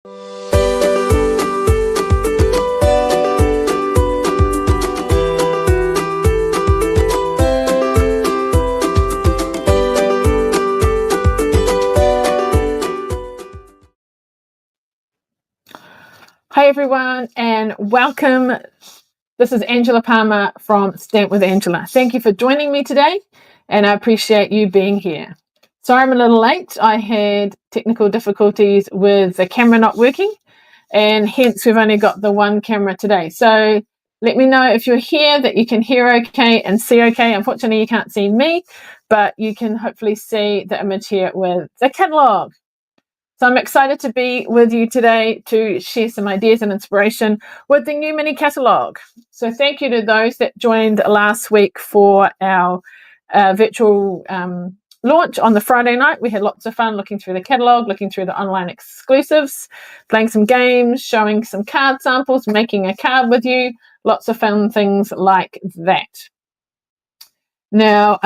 Hi everyone and welcome. This is Angela Palmer from Stamp with Angela. Thank you for joining me today and I appreciate you being here. Sorry I'm a little late. I had technical difficulties with the camera not working and hence we've only got the one camera today. So let me know if you're here that you can hear okay and see okay. Unfortunately you can't see me, but you can hopefully see the image here with the catalogue. So I'm excited to be with you today to share some ideas and inspiration with the new Mini Catalogue. So thank you to those that joined last week for our virtual launch on the Friday night. We had lots of fun looking through the catalogue, looking through the online exclusives, playing some games, showing some card samples, making a card with you, lots of fun things like that. Now,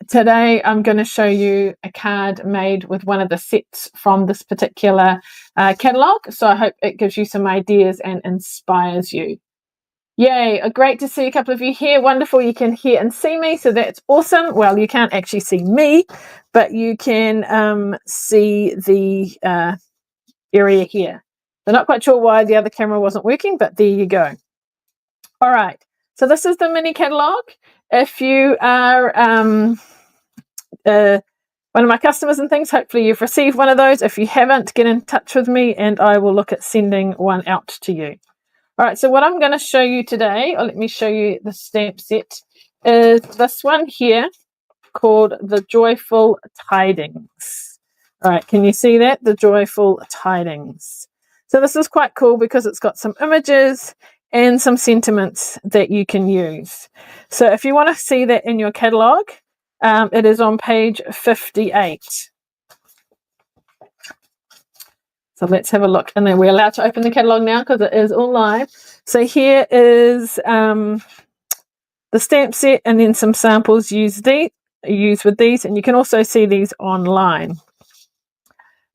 today I'm going to show you a card made with one of the sets from this particular catalogue. So I hope it gives you some ideas and inspires you. Yay, great to see a couple of you here. Wonderful, you can hear and see me, so that's awesome. Well, you can't actually see me, but you can see the area here. I'm not quite sure why the other camera wasn't working, but there you go. All right, so this is the Mini Catalogue. If you are one of my customers and things, hopefully you've received one of those. If you haven't, get in touch with me and I will look at sending one out to you. All right, so what I'm going to show you today, or let me show you the stamp set, is this one here called the Joyful Tidings. All right, can you see that? The Joyful Tidings. So this is quite cool because it's got some images and some sentiments that you can use. So if you want to see that in your catalogue, it is on page 58. So let's have a look. And then we're allowed to open the catalogue now because it is all live. So here is the stamp set and then some samples used with these. And you can also see these online.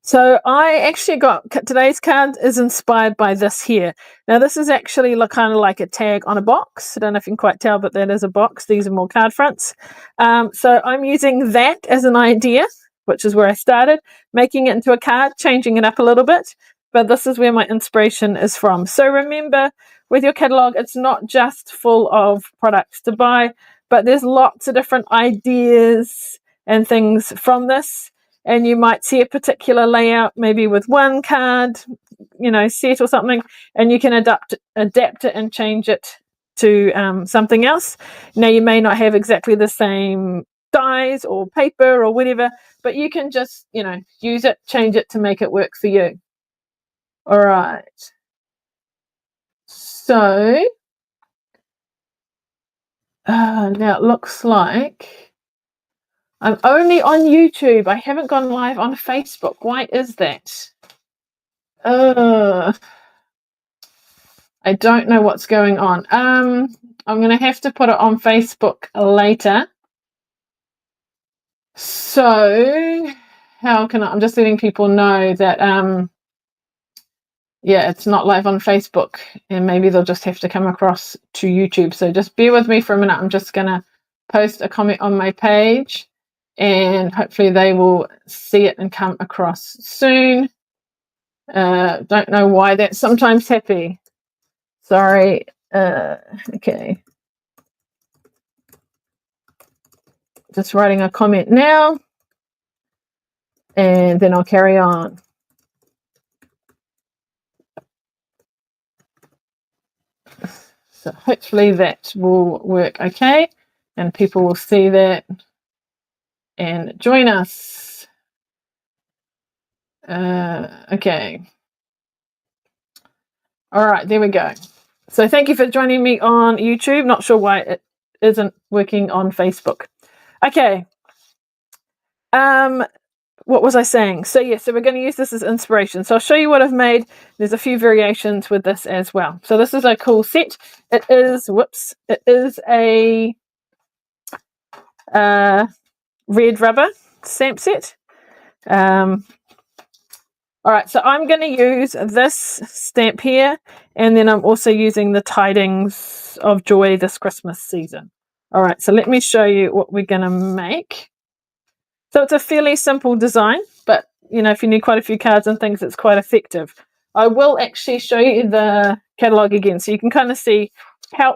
So I actually got, today's card is inspired by this here. Now this is actually kind of like a tag on a box. I don't know if you can quite tell, but that is a box. These are more card fronts. So I'm using that as an idea, which is where I started, making it into a card, changing it up a little bit. But this is where my inspiration is from. So remember, with your catalogue, it's not just full of products to buy, but there's lots of different ideas and things from this. And you might see a particular layout, maybe with one card, set or something, and you can adapt it and change it to something else. Now, you may not have exactly the same dies or paper or whatever, but you can just, use it, change it to make it work for you. All right. So, now it looks like I'm only on YouTube. I haven't gone live on Facebook. Why is that? I don't know what's going on. I'm going to have to put it on Facebook later. So how can I'm just letting people know that, yeah, it's not live on Facebook and maybe they'll just have to come across to YouTube. So just bear with me for a minute. I'm just going to post a comment on my page and hopefully they will see it and come across soon. Don't know why that's sometimes happy. Sorry. Okay. Just writing a comment now and then I'll carry on. So hopefully that will work okay and people will see that and join us. Okay. All right, there we go. So thank you for joining me on YouTube. Not sure why it isn't working on Facebook. Okay. What was I saying? So yeah, so we're going to use this as inspiration. So I'll show you what I've made. There's a few variations with this as well. So this is a cool set. It is, it is a red rubber stamp set. All right, so I'm going to use this stamp here, and then I'm also using the Tidings of Joy this Christmas season. All right, so let me show you what we're going to make. So it's a fairly simple design, but you know, if you need quite a few cards and things, it's quite effective. I will actually show you the catalogue again, so you can kind of see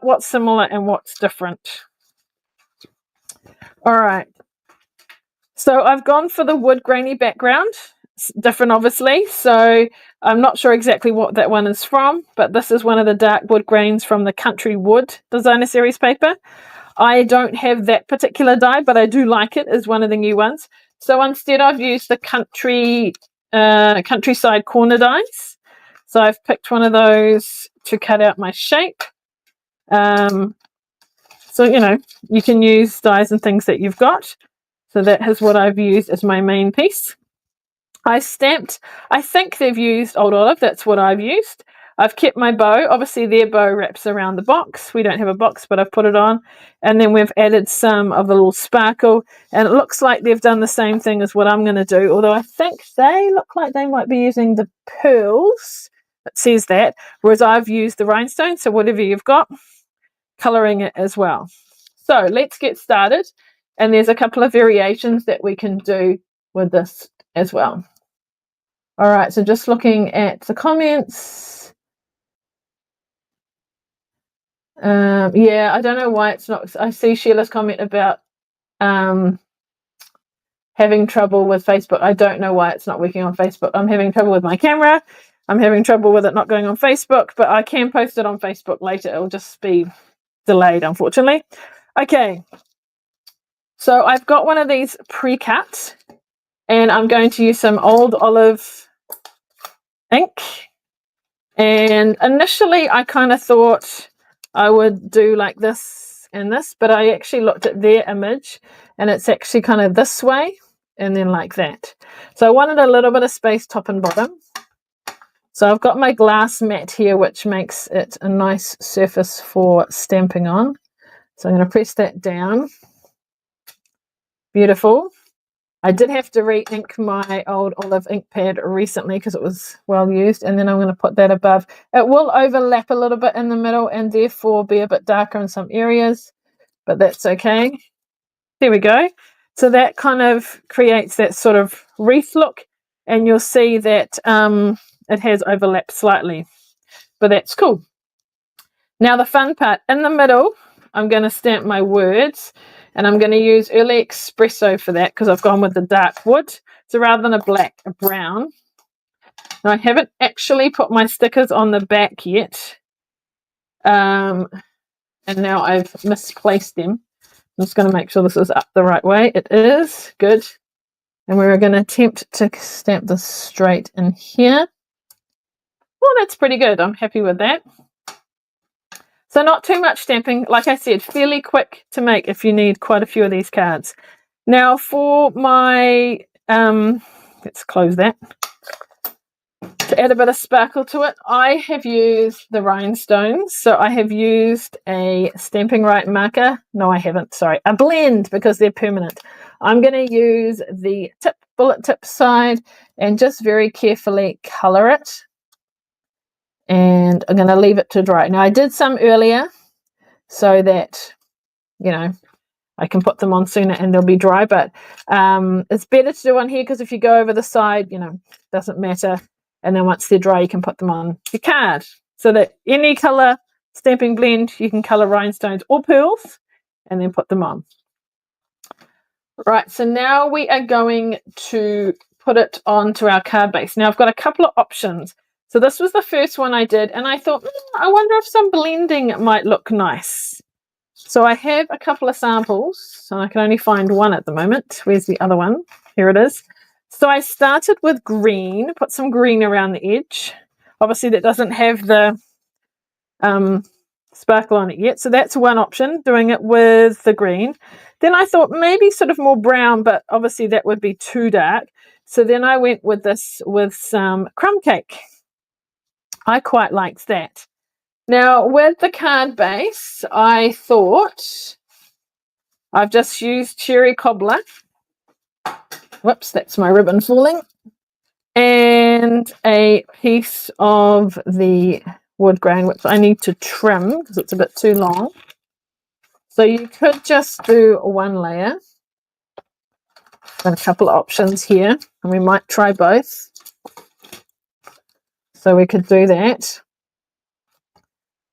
what's similar and what's different. All right, so I've gone for the wood grainy background. It's different, obviously, so I'm not sure exactly what that one is from, but this is one of the dark wood grains from the Country Wood Designer Series paper. I don't have that particular die, but I do like it as one of the new ones. So instead I've used the Countryside corner dies. So I've picked one of those to cut out my shape. So, you know, you can use dies and things that you've got. So that is what I've used as my main piece. I think they've used Old Olive. That's what I've used. I've kept my bow. Obviously, their bow wraps around the box. We don't have a box, but I've put it on. And then we've added some of the little sparkle. And it looks like they've done the same thing as what I'm going to do. Although I think they look like they might be using the pearls. It says that. Whereas I've used the rhinestones. So whatever you've got, colouring it as well. So let's get started. And there's a couple of variations that we can do with this as well. All right, so just looking at the comments. Yeah, I don't know why it's not. I see Sheila's comment about having trouble with Facebook. I don't know why it's not working on Facebook. I'm having trouble with my camera. I'm having trouble with it not going on Facebook, but I can post it on Facebook later. It'll just be delayed, unfortunately. Okay, so I've got one of these pre-cut, and I'm going to use some Old Olive ink. And initially I kind of thought I would do like this and this, but I actually looked at their image and it's actually kind of this way and then like that. So I wanted a little bit of space top and bottom. So I've got my glass mat here, which makes it a nice surface for stamping on. So I'm going to press that down. Beautiful. I did have to re-ink my Old Olive ink pad recently because it was well used, and then I'm going to put that above. It will overlap a little bit in the middle and therefore be a bit darker in some areas, but that's okay. There we go. So that kind of creates that sort of wreath look, and you'll see that it has overlapped slightly, but that's cool. Now the fun part, in the middle, I'm going to stamp my words. And I'm going to use Early Espresso for that because I've gone with the dark wood. So rather than a brown. Now I haven't actually put my stickers on the back yet. And now I've misplaced them. I'm just going to make sure this is up the right way. It is. Good. And we're going to attempt to stamp this straight in here. Well, that's pretty good. I'm happy with that. So not too much stamping, like I said, fairly quick to make if you need quite a few of these cards. Now for my, let's close that. To add a bit of sparkle to it, I have used the rhinestones. So I have used a Stampin' Right marker. No, I haven't, sorry, a blend because they're permanent. I'm going to use the bullet tip side and just very carefully colour it. And I'm going to leave it to dry. Now, I did some earlier so that, you know, I can put them on sooner and they'll be dry. But it's better to do one here because if you go over the side, you know, it doesn't matter. And then once they're dry, you can put them on your card. So that any colour stamping blend, you can colour rhinestones or pearls and then put them on. Right, so now we are going to put it onto our card base. Now, I've got a couple of options. So this was the first one I did, and I thought, I wonder if some blending might look nice. So I have a couple of samples, and I can only find one at the moment. Where's the other one? Here it is. So I started with green, put some green around the edge. Obviously, that doesn't have the sparkle on it yet. So that's one option, doing it with the green. Then I thought maybe sort of more brown, but obviously that would be too dark. So then I went with this with some crumb cake. I quite liked that. Now, with the card base, I thought I've just used Cherry Cobbler. Whoops, that's my ribbon falling. and a piece of the wood grain, which I need to trim because it's a bit too long. So you could just do one layer. Got a couple of options here, and we might try both. So we could do that,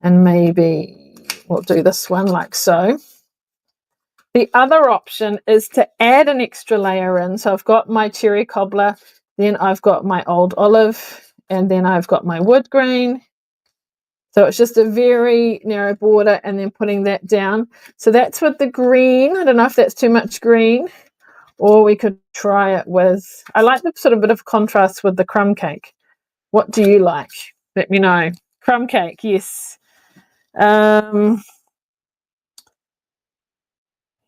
and maybe we'll do this one like so. The other option is to add an extra layer in. So I've got my cherry cobbler, then I've got my old olive, and then I've got my wood grain. So it's just a very narrow border, and then putting that down. So that's with the green. I don't know if that's too much green, or we could try it with, I like the sort of bit of contrast with the crumb cake. What do you like? Let me know. Crumb cake, yes.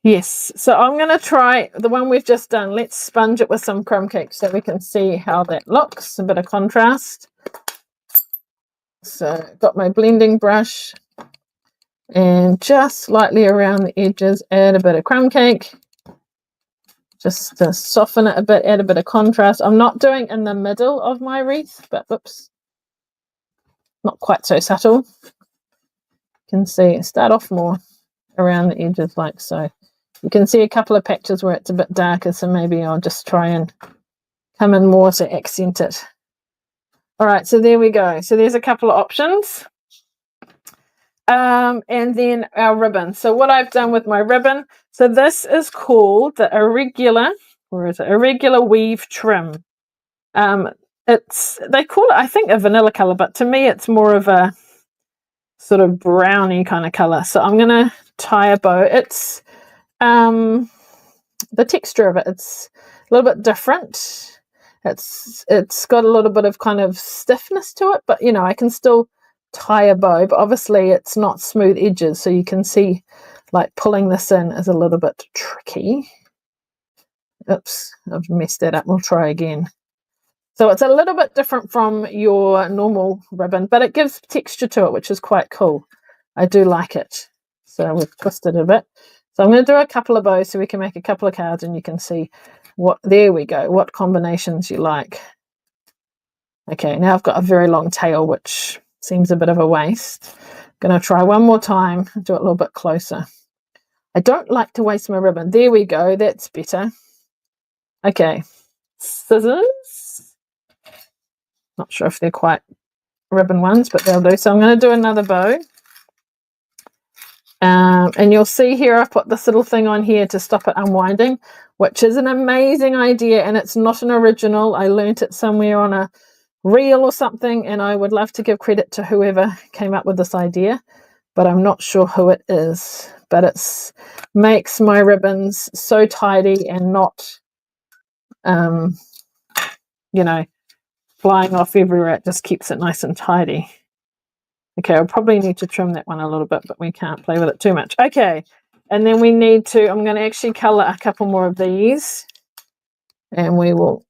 Yes, so I'm going to try the one we've just done. Let's sponge it with some crumb cake so we can see how that looks, a bit of contrast. So got my blending brush, and just slightly around the edges add a bit of crumb cake, just to soften it a bit, add a bit of contrast. I'm not doing in the middle of my wreath, but oops, not quite so subtle. You can see, start off more around the edges like so. You can see a couple of patches where it's a bit darker, so maybe I'll just try and come in more to accent it. All right, so there we go. So there's a couple of options. And then our ribbon. So what I've done with my ribbon, so this is called the irregular, or is it irregular weave trim. They call it, I think, a vanilla color, but to me it's more of a sort of browny kind of color. So I'm going to tie a bow. It's the texture of it, it's a little bit different. It's got a little bit of kind of stiffness to it, but you know, I can still tie a bow, but obviously it's not smooth edges, so you can see like pulling this in is a little bit tricky. Oops, I've messed that up. We'll try again. So it's a little bit different from your normal ribbon, but it gives texture to it, which is quite cool. I do like it. So we've twisted it a bit. So I'm going to do a couple of bows so we can make a couple of cards, and you can see what, there we go, what combinations you like. Okay, now I've got a very long tail, which seems a bit of a waste. I'm going to try one more time, do it a little bit closer. I don't like to waste my ribbon. There we go, that's better. Okay, scissors. Not sure if they're quite ribbon ones, but they'll do. So I'm going to do another bow. And you'll see here I put this little thing on here to stop it unwinding, which is an amazing idea, and it's not an original. I learnt it somewhere on a reel or something, and I would love to give credit to whoever came up with this idea, but I'm not sure who it is. But it makes my ribbons so tidy and not you know, flying off everywhere. It just keeps it nice and tidy. Okay, I'll probably need to trim that one a little bit, but we can't play with it too much. Okay, and then we need to, I'm going to actually colour a couple more of these, and we will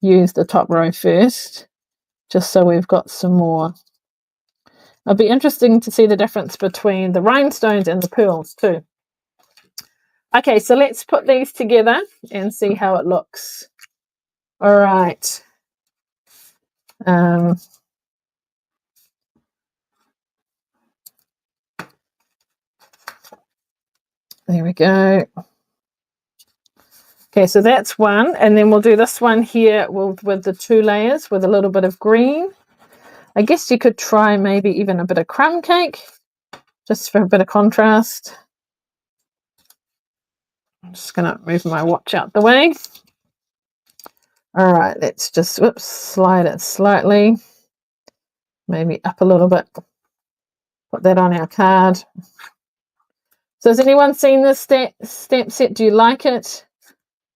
use the top row first, just so we've got some more. It'll be interesting to see the difference between the rhinestones and the pearls too. Okay, so let's put these together and see how it looks. All right. There we go. Okay, so that's one, and then we'll do this one here with the two layers with a little bit of green. I guess you could try maybe even a bit of crumb cake, just for a bit of contrast. I'm just going to move my watch out the way. All right, let's just slide it slightly, maybe up a little bit. Put that on our card. So has anyone seen this stamp set? Do you like it?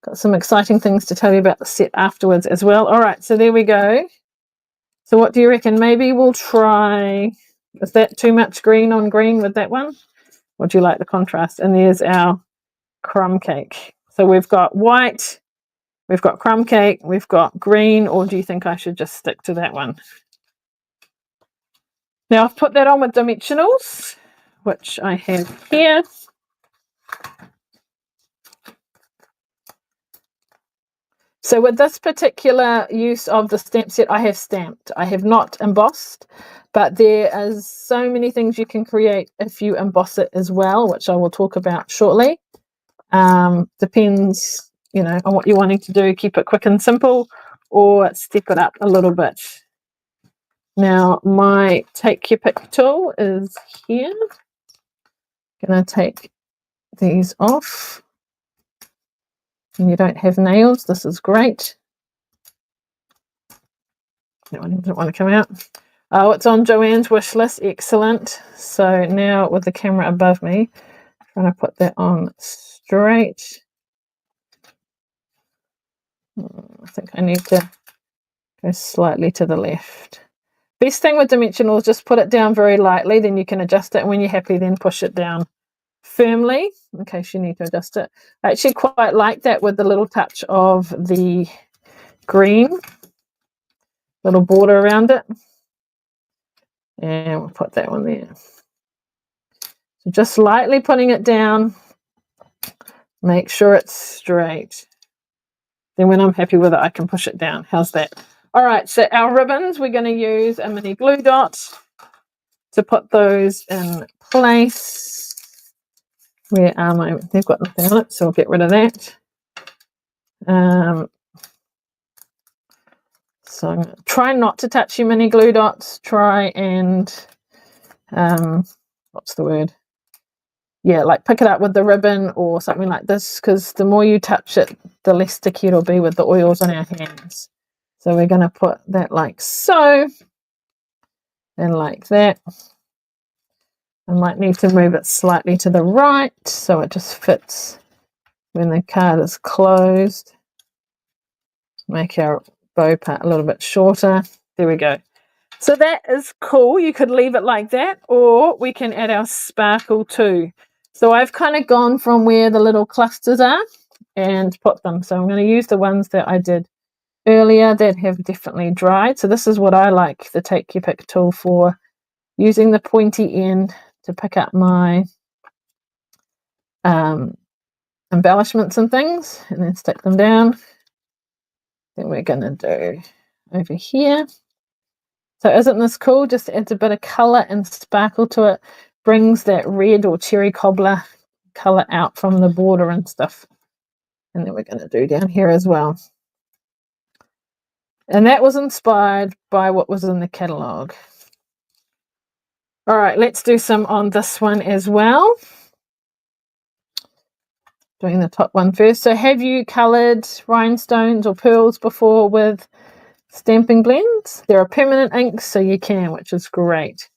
Got some exciting things to tell you about the set afterwards as well. All right, so there we go. So what do you reckon? Maybe we'll try, is that too much green on green with that one? Or do you like the contrast? And there's our crumb cake. So we've got white, we've got crumb cake, we've got green, or do you think I should just stick to that one? Now I've put that on with dimensionals, which I have here. So with this particular use of the stamp set, I have stamped. I have not embossed, but there is so many things you can create if you emboss it as well, which I will talk about shortly. Depends, you know, on what you're wanting to do. Keep it quick and simple, or step it up a little bit. Now, my take your pick tool is here. Gonna take these off. And you don't have nails, this is great. That one doesn't want to come out. Oh, it's on Joanne's wish list. Excellent. So now with the camera above me, I'm trying to put that on straight. I think I need to go slightly to the left. Best thing with dimensional is just put it down very lightly, then you can adjust it, and when you're happy, then push it down firmly in case you need to adjust it. I actually quite like that with the little touch of the green, little border around it. And we'll put that one there. So just lightly putting it down, make sure it's straight. Then when I'm happy with it, I can push it down. How's that? All right, so our ribbons, we're going to use a mini glue dot to put those in place. Where are my, they've got nothing on it, so I'll get rid of that. So I'm going to try not to touch your mini glue dots. Try and, what's the word? Yeah, like pick it up with the ribbon or something like this, because the more you touch it, the less sticky it'll be with the oils on our hands. So we're going to put that like so, and like that. I might need to move it slightly to the right so it just fits when the card is closed. Make our bow part a little bit shorter. There we go. So that is cool. You could leave it like that, or we can add our sparkle too. So I've kind of gone from where the little clusters are and put them. So I'm going to use the ones that I did earlier that have definitely dried. So this is what I like the take your pick tool for, using the pointy end to pick up my embellishments and things, and then stick them down. Then we're going to do over here. So isn't this cool? Just adds a bit of colour and sparkle to it, brings that red or cherry cobbler colour out from the border and stuff. And then we're going to do down here as well. And that was inspired by what was in the catalogue. All right, let's do some on this one as well. Doing the top one first. So have you coloured rhinestones or pearls before with stamping blends? There are permanent inks, so you can, which is great.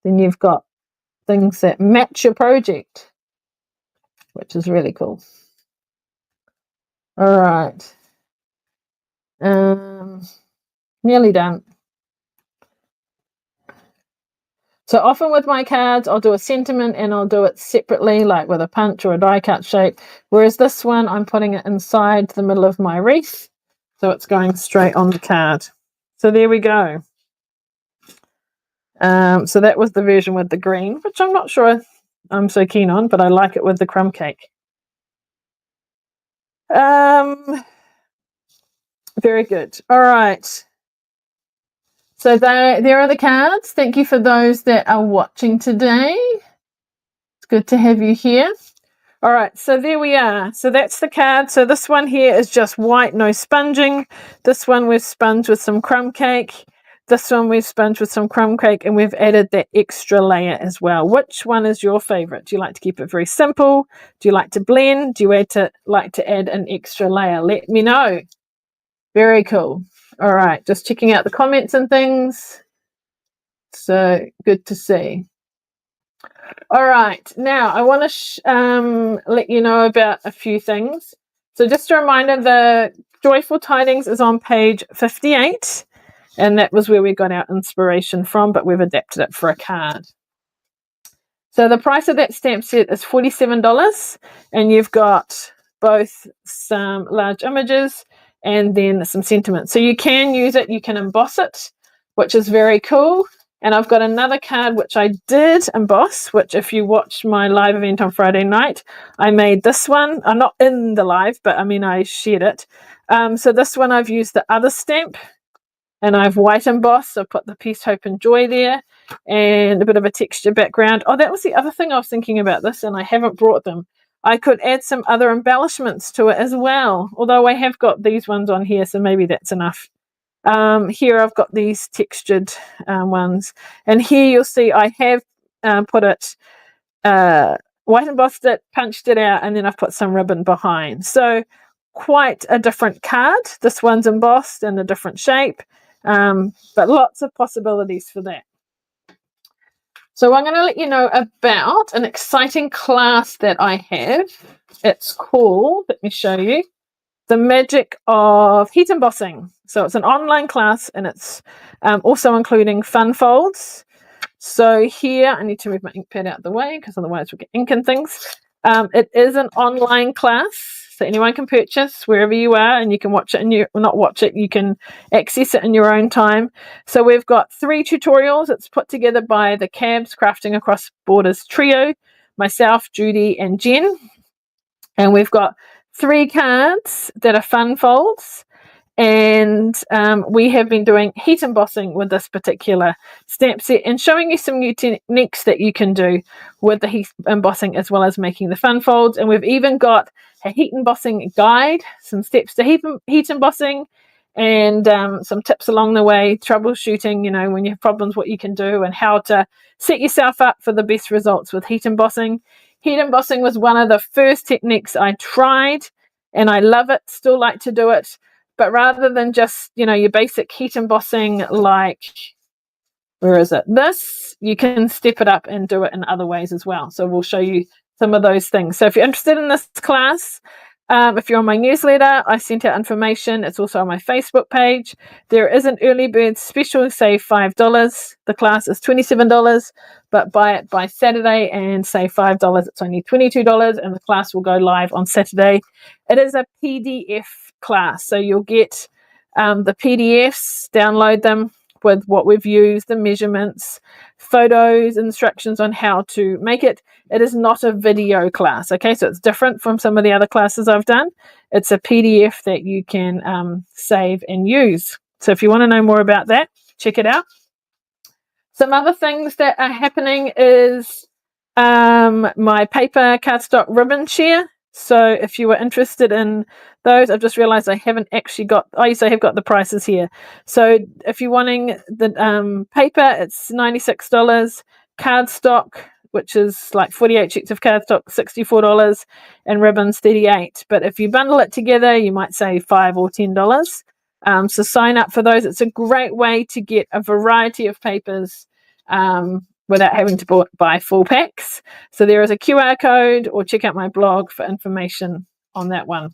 Then you've got things that match your project, which is really cool. All right. Nearly done. So often with my cards, I'll do a sentiment and I'll do it separately, like with a punch or a die cut shape. Whereas this one, I'm putting it inside the middle of my wreath. So it's going straight on the card. So there we go. So that was the version with the green, which I'm not sure I'm so keen on, but I like it with the crumb cake. Very good. All right. So there are the cards. Thank you for those that are watching today. It's good to have you here. All right, so there we are. So that's the card. So this one here is just white, no sponging. This one we've sponged with some crumb cake. This one we've sponged with some crumb cake, and we've added that extra layer as well. Which one is your favorite? Do you like to keep it very simple? Do you like to blend? Do you like to add an extra layer? Let me know. Very cool. All right, just checking out the comments and things. So good to see. All right, now I want to let you know about a few things. So just a reminder, the Joyful Tidings is on page 58, and that was where we got our inspiration from, but we've adapted it for a card. So the price of that stamp set is $47, and you've got both some large images and then some sentiments. So you can use it, you can emboss it, which is very cool. And I've got another card which I did emboss, which if you watched my live event on Friday night, I made this one. I'm not in the live, but I mean, I shared it. So this one I've used the other stamp, and I've white embossed. I've put the peace, hope, and joy there, and a bit of a texture background. Oh, that was the other thing I was thinking about this, and I haven't brought them. I could add some other embellishments to it as well, although I have got these ones on here, so maybe that's enough. Here I've got these textured ones, and here you'll see I have put it white embossed it, punched it out, and then I've put some ribbon behind. So quite a different card. This one's embossed in a different shape, but lots of possibilities for that. So I'm going to let you know about an exciting class that I have. It's called, let me show you, The Magic of Heat Embossing. So it's an online class, and it's also including fun folds. So here, I need to move my ink pad out of the way because otherwise we'll get ink and things. It is an online class, so anyone can purchase wherever you are, and you can watch it, you can access it in your own time. So we've got 3 tutorials. It's put together by the Cabs Crafting Across Borders trio, myself, Judy, and Jen. And we've got 3 cards that are fun folds. And we have been doing heat embossing with this particular stamp set and showing you some new techniques that you can do with the heat embossing as well as making the fun folds. And we've even got a heat embossing guide, some steps to heat embossing, and some tips along the way, troubleshooting, you know, when you have problems, what you can do and how to set yourself up for the best results with heat embossing. Heat embossing was one of the first techniques I tried, and I love it, still like to do it. But rather than just, you know, your basic heat embossing, like, where is it? This, you can step it up and do it in other ways as well. So we'll show you some of those things. So if you're interested in this class, if you're on my newsletter, I sent out information. It's also on my Facebook page. There is an early bird special, save $5. The class is $27, but buy it by Saturday and save $5. It's only $22, and the class will go live on Saturday. It is a PDF class, so you'll get the PDFs, download them with what we've used, the measurements, photos, instructions on how to make it. It is not a video class, okay? So it's different from some of the other classes I've done. It's a PDF that you can save and use. So if you want to know more about that, check it out. Some other things that are happening is my paper cardstock ribbon share. So if you were interested in those, I've just realized I haven't actually got, yes, I have got the prices here. So if you're wanting the paper, it's $96, cardstock, which is like 48 sheets of cardstock, $64, and ribbons $38. But if you bundle it together, you might save $5 or $10. So sign up for those. It's a great way to get a variety of papers without having to buy full packs. So there is a QR code, or check out my blog for information on that one.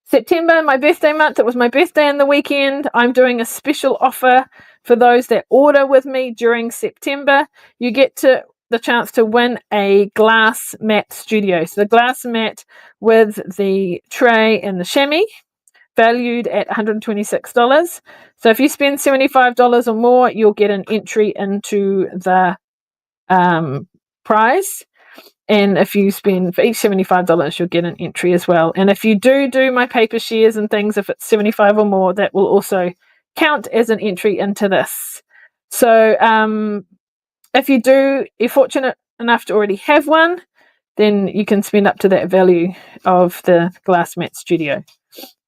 September, my birthday month. It was my birthday on the weekend. I'm doing a special offer for those that order with me during September. You get the chance to win a glass mat studio. So the glass mat with the tray and the chamois, valued at $126. So if you spend $75 or more, you'll get an entry into the prize. And if you spend for each $75, you'll get an entry as well. And if you do my paper shares and things, if it's 75 or more, that will also count as an entry into this. So if you're fortunate enough to already have one, then you can spend up to that value of the glass mat studio.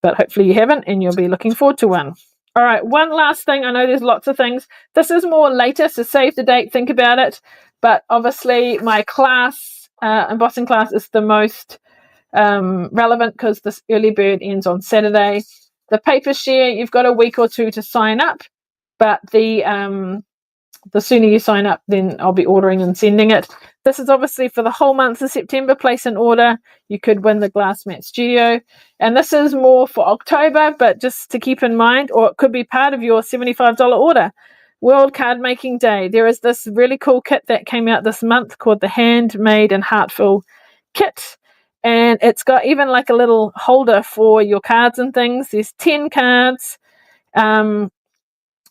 But hopefully you haven't, and you'll be looking forward to one. All right, one last thing. I know there's lots of things. This is more later, so save the date, think about it. But obviously my class, embossing class, is the most relevant because this early bird ends on Saturday. The paper share, you've got a week or 2 to sign up, but the sooner you sign up, then I'll be ordering and sending it. This is obviously for the whole month of September. Place an order. You could win the glass mat studio. And this is more for October, but just to keep in mind, or it could be part of your $75 order. World Card Making Day. There is this really cool kit that came out this month called the Handmade and Heartful Kit. And it's got even like a little holder for your cards and things. There's 10 cards.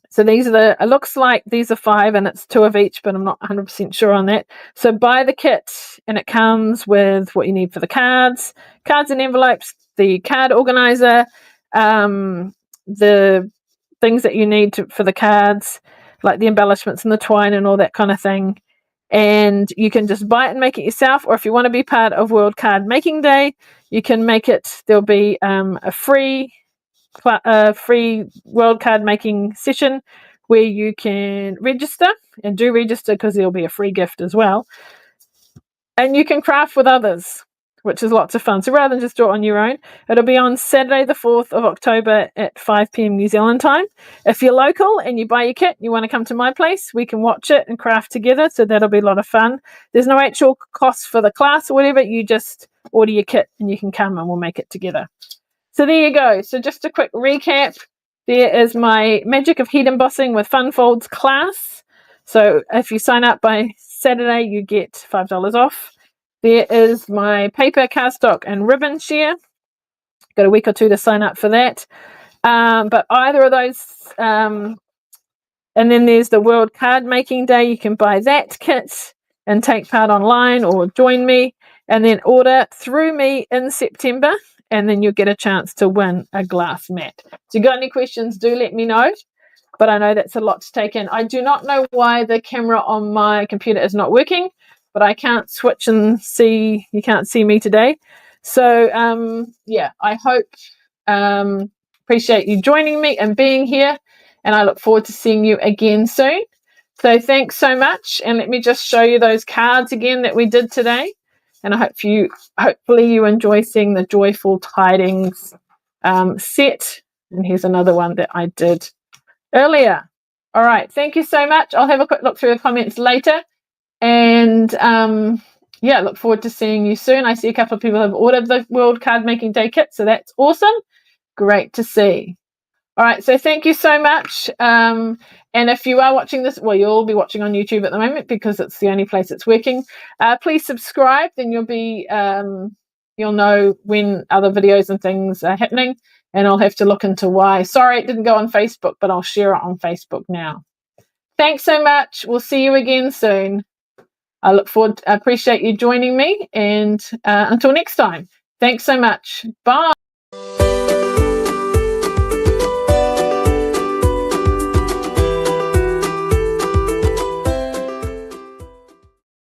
So these are the, it looks like these are 5 and it's 2 of each, but I'm not 100% sure on that. So buy the kit and it comes with what you need for the cards and envelopes, the card organizer, the things that you need for the cards, like the embellishments and the twine and all that kind of thing. And you can just buy it and make it yourself, or if you want to be part of World Card Making Day, you can make it. There'll be a free World Card Making session where you can register, and do register because there'll be a free gift as well. And you can craft with others, which is lots of fun. So rather than just do it on your own, it'll be on Saturday the 4th of October at 5 p.m. New Zealand time. If you're local and you buy your kit, you want to come to my place, we can watch it and craft together. So that'll be a lot of fun. There's no actual cost for the class or whatever. You just order your kit and you can come and we'll make it together. So there you go. So just a quick recap. There is my Magic of Heat Embossing with Fun Folds class. So if you sign up by Saturday, you get $5 off. There is my paper, cardstock, and ribbon share. Got a week or 2 to sign up for that. But either of those, and then there's the World Card Making Day. You can buy that kit and take part online or join me, and then order through me in September, and then you'll get a chance to win a glass mat. If you got any questions, do let me know. But I know that's a lot to take in. I do not know why the camera on my computer is not working, but I can't switch and see. You can't see me today. So yeah, I hope, appreciate you joining me and being here, and I look forward to seeing you again soon. So thanks so much, and let me just show you those cards again that we did today. And hopefully you enjoy seeing the Joyful Tidings set. And here's another one that I did earlier. All right, thank you so much. I'll have a quick look through the comments later. And yeah, look forward to seeing you soon. I see a couple of people have ordered the World Card Making Day kit, so that's awesome. Great to see. All right, so thank you so much. And if you are watching this, well, you'll be watching on YouTube at the moment because it's the only place it's working. Please subscribe, then you'll know when other videos and things are happening, and I'll have to look into why. Sorry, it didn't go on Facebook, but I'll share it on Facebook now. Thanks so much. We'll see you again soon. I appreciate you joining me, and until next time, thanks so much. Bye.